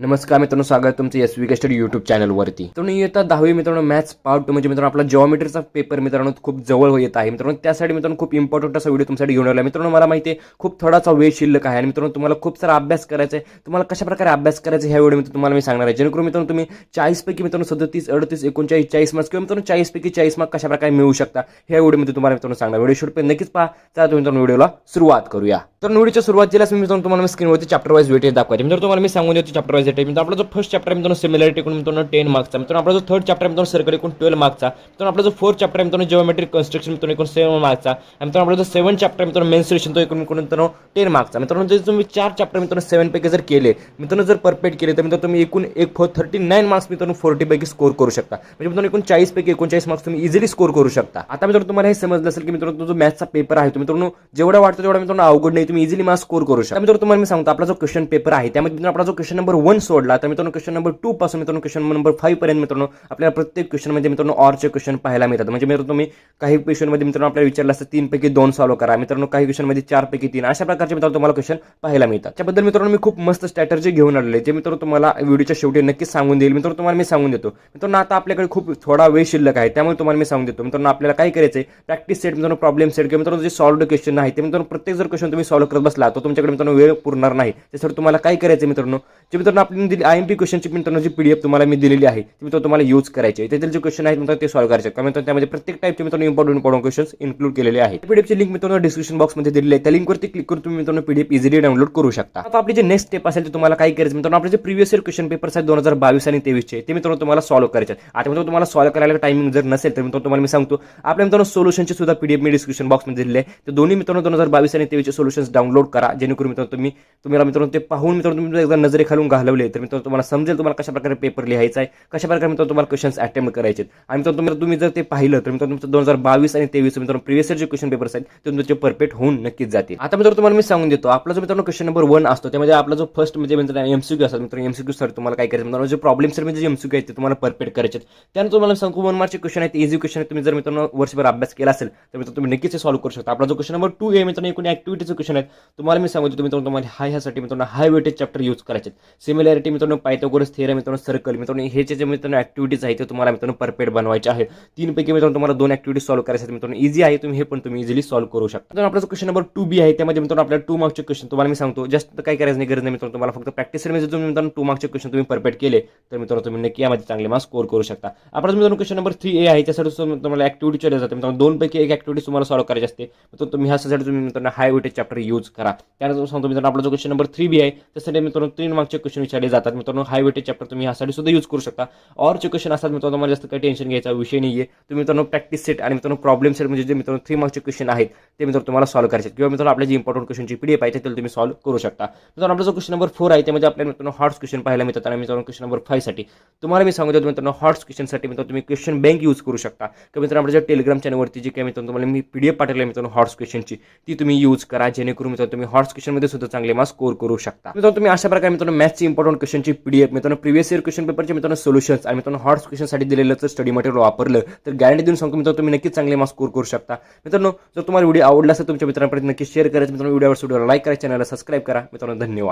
नमस्कार मित्रांनो, स्वागत आहे तुमचं एसवी स्टडी यूट्यूब चॅनलवरती. मित्रांनो, येता 10वी मित्रांनो मॅथ्स पार्ट 2 म्हणजे मित्रांनो आपला जिओमेट्रीचा पेपर मित्रांनो खूप जवळ येत आहे. मित्रांनो त्यासाठी मित्रांनो खूप इम्पॉर्टंट असा व्हिडिओ तुमच्यासाठी घेऊन आला. मित्रांनो मला माहिती आहे खूप थोडासा वेळ शिल्लक आहे आणि मित्रांनो तुम्हाला खूप सारा अभ्यास करायचा आहे. तुम्हाला कशा प्रकारे अभ्यास करायचा ह्या व्हिडिओमध्ये तुम्हाला मी सांगणार आहे, जेणेकरून मित्रांनो तुम्ही 40 पैकी मित्रांनो 37, 38, 39, 40 मार्क्स किंवा मित्रांनो 40 पैकी 40 मार्क्स कशा प्रकारे मिळवू शकता ह्या व्हिडिओमध्ये तुम्हाला मित्रांनो सांगणार. व्हिडिओ शेवटपर्यंत नक्कीच पहा. चला तुम्ही मित्रांनो व्हिडिओला सुरुवात करूया. तर व्हिडिओच्या सुरुवातीलाच मी मित्रांनो तुम्हाला स्क्रीनवरती चॅप्टर वाईज वेटेज दाखवायचे. मित्रांनो तुम्हाला मी सांगून देतो चॅप्टर वाईज वेटेज. आपला जो फर्स्ट चॅप्टर मित्रांनो सिमिलॅरिटी एकूण मित्रांनो 10 मार्क्सचा. मित्रांनो आपला जो थर्ड चॅप्टर मित्रांनो सर्कल एकूण 12 मार्क्सचा. मित्रांनो आपला जो फोर्थ चॅप्टर मित्रांनो जिओमेट्रिक कन्स्ट्रक्शन मित्रांनो एकूण 7 मार्क्सचा. मित्रांनो आपला जो 7 चॅप्टर मित्रांनो मेन्सुरेशन तो एकूण मित्रांनो 10 मार्क्सचा. मित्रांनो जर तुम्ही 4 चॅप्टर मित्रांनो 7 पैकी जर केले मित्रांनो जर परफेक्ट केले तर मित्रांनो तुम्ही एकूण 39 मार्क्स मित्रांनो 40 पैकी स्कोर करू शकता. म्हणजे मित्रांनो एकूण 40 पैकी 39 मार्क्स तुम्ही इझिली स्कोर करू शकता. आता मित्रांनो तुम्हाला हे समजलं असेल की मित्रांनो जो मॅथ्सचा पेपर आहे तो मित्रांनो जेवढा वाटतो तेवढा मित्रांनो अवघड नाही, तुम्ही इझिली मार्क्स स्कोर करू शकता. मित्रांनो तुम्हाला मी सांगतो आपला जो क्वेश्चन पेपर आहे त्यामध्ये मित्रांनो आपला जो क्वेश्चन नंबर 1 सोडला तर मित्रांनो क्वेश्चन नंबर 2 पासून मित्रांनो क्वेश्चन नंबर 5 पर्यंत मित्रांनो आपल्याला प्रत्येक क्वेश्चन मध्ये मित्रांनो ऑरचे क्वेश्चन पाहायला मिळतात. म्हणजे मित्रांनो तुम्ही काही क्वेश्चन मध्ये मित्रांनो आपल्याला विचारलं असतं 3 पैकी 2 सॉल्व्ह करा, मित्रांनो काही क्वेश्चन मध्ये 4 पैकी 3 अशा प्रकारचे मित्रांनो तुम्हाला क्वेश्चन पाहायला मिळतात. त्याबद्दल मित्रांनो मी खूप मस्त स्ट्रॅटेजी घेऊन आलेले जे मित्रांनो तुम्हाला व्हिडिओच्या शेवटी नक्कीच सांगून देईल. मित्रांनो तुम्हाला मी सांगून देतो मित्रांनो आता आपल्याकडे खूप थोडा वेळ शिल्लक आहे, त्यामुळे तुम्हाला मी सांगून देतो मित्रांनो आपल्याला काय करायचं आहे प्रॅक्टिस सेट मित्रांनो प्रॉब्लेम सेट किंवा मित्रांनो जे सॉल्व्ड क्वेश्चन आहे ते मित्रांनो प्रत्येक जर क्वेश्चन तुम्ही सॉल्व्ह करत बसला तर तुमच्याकडे मित्रांनो वेळ पुरणार नाही. त्यासाठी तुम्हाला काय करायचं मित्रांनो जे मित्रांनो आपल्याला दिली आयएमपी क्वेश्चनची मित्रांनो जी पीडीएफ तुम्हाला मी दिलेली आहे ती मित्रांनो तुम्हाला यूज करायची आहे. त्यातील जे क्वेश्चन आहेत मित्रांनो ते सॉल्व्ह करायचे कारण मित्रांनो त्यामध्ये प्रत्येक टाईपचे मित्रांनो इम्पॉर्टंट क्वेश्चन्स इन्क्लूड केलेले आहेत. पीडीएफची लिंक मित्रांनो डिस्क्रिप्शन बॉक्समध्ये दिलेली आहे, त्या लिंकवरती क्लिक करून तुम्ही मित्रांनो पीडीएफ इझिली डाउनलोड करू शकता. आता आपली जे नेक्स्ट स्टेप असेल ते तुम्हाला काय करायचं मित्रांनो आपले जे प्रिव्हियस इयर क्वेश्चन पेपर्स आहेत 2022 आणि 23 चे ते मित्रांनो तुम्हाला सॉल्व्ह करायचे आहेत. आता मित्रांनो तुम्हाला सॉल्व्ह करायला टायमिंग जर नसेल तर मित्रांनो तुम्हाला मी सांगतो आपल्या मित्रांनो सोल्युशनचे सुद्धा पीडीएफ मी डिस्क्रिप्शन बॉक्समध्ये दिलेले आहे. ते दोन्ही मित्रांनो 2022 आणि 23 चे सोल्युशन्स डाउनलोड करा, जेणेकरून मित्रांनो तुम्हाला मित्रांनो ते पाहून मित्रांनो तुम्ही एकदा नजरेखालून घालवले तर मित्रांनो तुम्हाला समजेल तुम्हाला कशा प्रकारे पेपर लिहायचा आहे, कशा प्रकारे मित्रांनो तुम्हाला क्वेश्चन्स अटेम्प्ट करायचे आणि मित्रांनो तुम्ही जर ते पाहिलं तर मित्रांनो 2022 आणि 23 मित्रांनो प्रिव्हियस इयर जे क्वेश्चन पेपर्स आहेत ते तुमचे परफेक्ट होऊन नक्कीच जातील. आता मित्रांनो तुम्हाला मी सांगून देतो आपला जो मित्रांनो क्वेश्चन नंबर 1 असतो त्यामध्ये आपला जो फर्स्ट म्हणजे मित्रांनो एमसीक्यू असतात. मित्रांनो एमसीक्यू सर तुम्हाला काय करायचं मित्रांनो जे प्रॉब्लेम सर म्हणजे जे एमसीक्यू आहेत ते तुम्हाला परफेक्ट करायचे. त्यानंतर तुम्हाला सांगू 1 मार्कचे क्वेश्चन आहेत, इझी क्वेश्चन आहेत. तुम्ही जर मित्रांनो वर्षभर अभ्यास केला असेल तर मित्रांनो तुम्ही नक्कीच सॉल्व्ह करू शकता. आपला जो क्वेश्चन नंबर 2 आहे मित्रांनो एकूण ऍक्टिव्हिटीचे क्वेश्चन आहेत. तुम्हाला मी सांगू देतो मित्रांनो तुम्हाला ह्यासाठी मित्रांनो हाय वेटेज चॅप्टर यूज करायचे. सिमिलॅरिटी मित्रांनो पायथागोरस थेरम मित्रांनो सर्कल मित्रांनो हे जे मित्रांनो ऍक्टिव्हिटीज आहेत ते तुम्हाला मित्रांनो परफेक्ट बनवायचे आहे. 3 पैकी मित्रांनो तुम्हाला 2 ऍक्टिव्हिटीज सॉल्व्ह करायचे मित्रांनो इझी आहे, तुम्ही हे पण तुम्ही इझिली सॉल्व्ह करू शकता. तर आपला जो क्वेश्चन नंबर 2B आहे त्यामध्ये मित्रांनो आपल्याला 2 मार्क्सचे क्वेश्चन तुम्हाला मी सांगतो जस्ट काय करायचं नाही, गरज नाही मित्रांनो तुम्हाला फक्त प्रॅक्टिस मध्ये तुम्ही मित्रांनो 2 मार्क्सचे क्वेश्चन तुम्ही परफेक्ट केले तर मित्रांनो तुम्ही नक्की यामध्ये चांगले मार्क्स स्कोर करू शकता. आपला मित्रांनो क्वेश्चन नंबर 3A आहे त्यासाठी तुम्हाला ऍक्टिव्हिटी चले जाते मित्रांनो 2 पैकी 1 ऍक्टिव्हिटी तुम्हाला सॉल्व्ह करायची असते. तर तुम्ही ह्यासाठी तुम्ही मित्रांनो हाय वेटेज चॅप्टर यूज करा. त्यानंतर सांगतो मित्रांनो आपला जो क्वेश्चन नंबर 3B आहे त्यासाठी मित्रांनो 3 मार्क्सचे क्वेश्चन विचारले जातात. मित्रांनो हाय वेटेज चॅप्टर तुम्ही ह्यासाठी सुद्धा यूज करू शकता. ऑरचे क्वेश्चन असतात मित्रांनो तुम्हाला जास्त काही टेन्शन घ्यायचा विषय नाहीये. तुम्ही मित्रांनो प्रॅक्टिस सेट आणि मित्रांनो प्रॉब्लेम सेट म्हणजे जे मित्रांनो 3 मार्क्सचे क्वेश्चन आहेत ते मित्रांनो तुम्हाला सॉल्व्ह करायचे किंवा मित्रांनो आपल्या जे इम्पॉर्टंट क्वेश्चनची पीडीएफ आहे त्याला तुम्ही सॉल्व्ह करू शकता. मित्रांनो आपला जो क्वेश्चन नंबर 4 आहे त्यामध्ये आपल्याला मित्रांनो हॉट्स क्वेश्चन पाहायला मिळतात आणि मित्रांनो क्वेश्चन नंबर 5 साठी तुम्हाला मी सांगू देतो मित्रांनो हॉट्स क्वेश्चनसाठी मित्रांनो तुम्ही क्वेश्चन बँक यूज करू शकता किंवा मित्रांनो आपल्या टेलिग्राम चॅनलवरती जी काही मित्रांनो तुम्हाला मी पीडीएफ पाठवली आहे मित्रांनो हॉट्स क्वेश्चनची ती तुम्ही यूज करा, जेणेकरून मित्रांनो तुम्ही हॉट्स क्वेश्चनमध्ये सुद्धा चांगले मार्क्स स्कोर करू शकता. मित्रांनो तुम्ही अशा प्रकारे मित्रांनो मॅथ्सची इम्पॉर्टंट क्वेश्चनची पीडीएफ मित्रांनो प्रिव्हियस इयर क्वेश्चन पेपरचे मित्रांनो सोल्युशन्स आणि मित्रांनो हॉट्स क्वेश्चनसाठी दिलेलं जर स्टडी मटेरियल वापरलं तर गॅरंटी देऊन सांगतो मित्रांनो तुम्ही नक्कीच चांगले मार्क्स स्कोर करू शकता. मित्रांनो जर तुम्हाला व्हिडिओ आवडला असेल तुमच्या मित्रांपर्यंत नक्की शेअर करायचं. मित्रांनो व्हिडिओवर लाईक करा, चॅनलला सबस्क्राईब करा. मित्रांनो धन्यवाद.